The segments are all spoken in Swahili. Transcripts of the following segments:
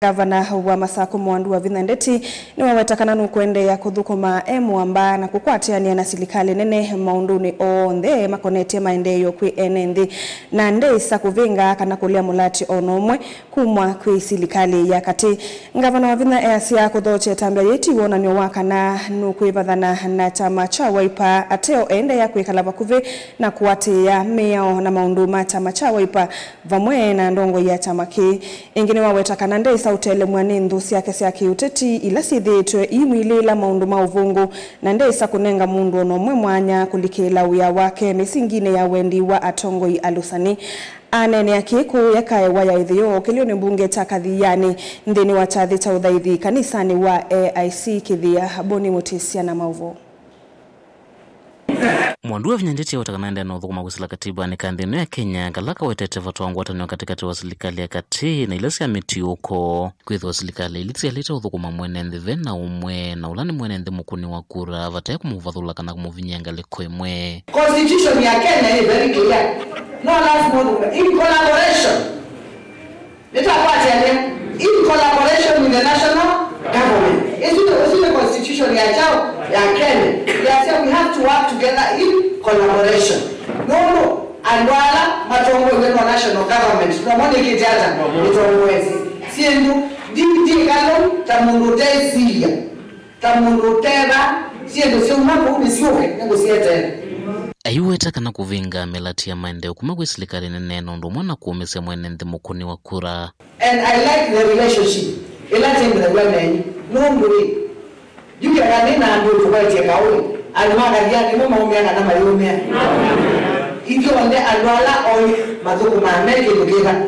Gavana wa Masako Mwandu wa Vinandeti ni wawetakana nukwende ya kuthukuma mwamba na kukwatiania na silikali nene maunduni onthe makonete maendeyo kwi enenthi na ndeisa kuvinga kana kulia mulati onomwe kumwa kwi silikali ya kati. Gavana wa Vina easia kuthoche tambia yeti wonanyo wakana nukwivadhana na chama cha Wiper ateo ende ya kwikala vakuvi na kuwatia meo na maunduma chama cha Wiper vamwe na ndongo ya chama ki. Ingine wawetakana ndeisa utele mwanendu siake siake uteti ila sithitwe imwili la maundu mauvungu na ndeisa kunenga mundu onomwe mwanya kulikila uya wake misingine ya wendi wa atongoi alusani. Anene akiku yakae waya ithio kilio ni mbunge takadhiani ndeni wa chathi cha udhaithi kanisani wa AIC kithia Boni Mutisia na mauvo. Mwandu wa Vinandeti watakanaenda na uthukuma kusila katiba ni kandhino ya Kenya galaka wetete vatu wangu watani katikati wa silikali ya kati na ilasi ya miti uko kwithu wa silikali ilisi ya lita uthukuma mwenenthi vena umwe na ulani mwenenthi mukuni wa kura vataya kumuvathula kana kumuvinyanga liko imwe. Constitution ya Kenya is very clear. No last month in collaboration. In collaboration with the national government. It's the constitution ya Kenya. We have to work together in collaboration. No. Andwala matongo weno national government. Tunamonde kijata. Itongwezi. Siendu. Di galo. Tamundu te siya. Tamundu teba. Siendu. Siyo mako umisiyoke. Nengo siyete. Ayuweta kana kuvinga melati ya maendeo kumagwe silikali neno ndo mwana kuumese mwenenthi mukuni wa kura. And I like the relationship. Ilati with the women. No mburi. Yuki akanina andu tukwaitie kauli. Alimaka diani mama umianga na mariumia. Hivyo wande alwala oi madhuku maameke lukira.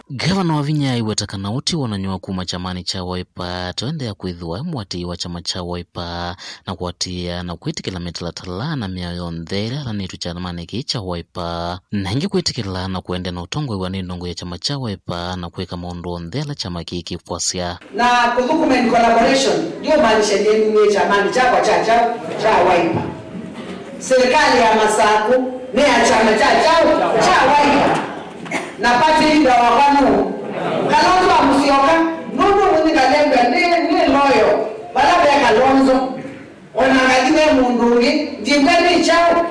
Gavana wa Vinya ayuwetakana uti wananyua kuma chamani cha Wiper tuende ya kuidhua mwati wa chama cha Wiper na kuatia na kuitikila metila tala na miayo ndhera na nitu chamani ki cha Wiper na hingi kuitikila na kuende na utongwe wa ninongo ya chama cha Wiper na kuweka maondo ndhera chama ki kifuasia na kudhukuma in collaboration ndio maanisha nini chamani cha Wiper. Serikali ya Masako ni ya chama cha Wiper na pati inda wakanu Kalonzo wa Musyoka nuno mwini kalembe ni loyo balabe ya Kalonzo onangajime mundungi jimbeni chao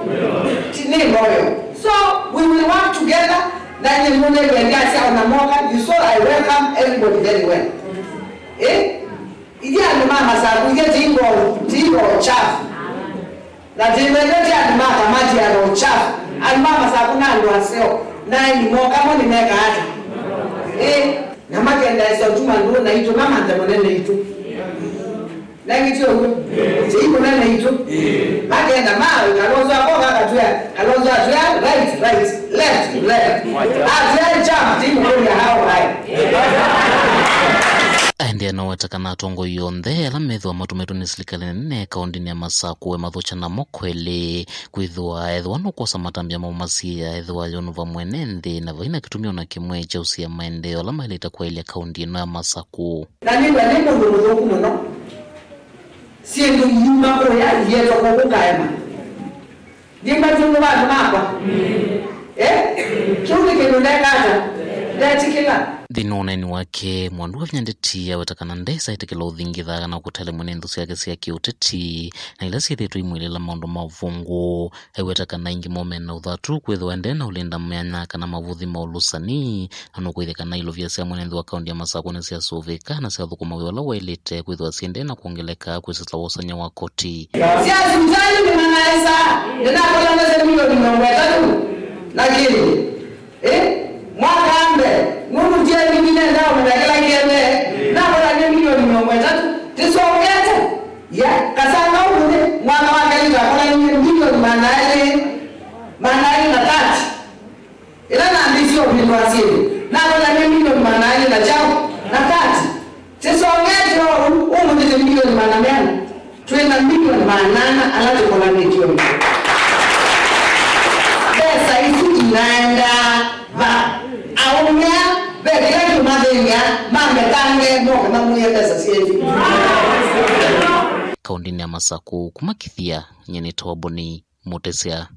ni loyo. So we will work together na nyemune wengasi au namoka. You saw I welcome everybody very well. Idi alima Masako ije tingo chafu na jimbeni alima kamati ya chafu alima Masako na ndo aseo na ni moka mo ni meka hata na makenda isa utuma ndo na ito mama ntamonene ito na ngitio iko na ito makenda mawe Kalonzo akoga katuya Kalonzo atuya right left atuya chama timu ya hao hai Aende na watakana atongo yonthe ala methwa matumetu ni silikali nene kaundini ya Masako we mathocha na mokwele kwithwa ethwa nukosa matambia maumasia ethwa yonuva mwenenthi na vaina kitumio na kimwe cha usia maendeo ala mailita kwa ilia kaundini ya Masako na nini mundu muthuku muno siendu yuma ko ya yeto ko kukaema dimba tundu bandu makwa chungi kinundeka hata ndatikila Dhinoneni wake Mwandu wa Vinandeti yawetakana ndesa itikila uthingithaga na kutale mwenendu siake siake uteti na ila sithitu imwilila maundu mavungu aiwetakana ingi momena uthatu kwithwa ende na ulinda myanya kana mavuthi maulusani na nukwithikana ilovia sia mwenendu wa kaundi ya Masako na sia suvika na sia thukuma wiola wailite kwithwa siende na kuongeleka kwisisla wosanya wa koti siasi mzali minanaesa ninakola nese milioni mawetatu lakini mwakambe nunu jia mingine nao mwenakila kiene na wala nye milioni mwetatu tisongete ya kasanga ule mwana wakalita kuna milioni manali na tati ila na ambisio vilwasili na wala nye milioni manali na chao na tati tisongete umutite milioni manamiana tuenda milioni manana alati kuna milioni pesa isi inaenda kaundini ya Masako kumakithia nyeneta wa Boni Mutisia.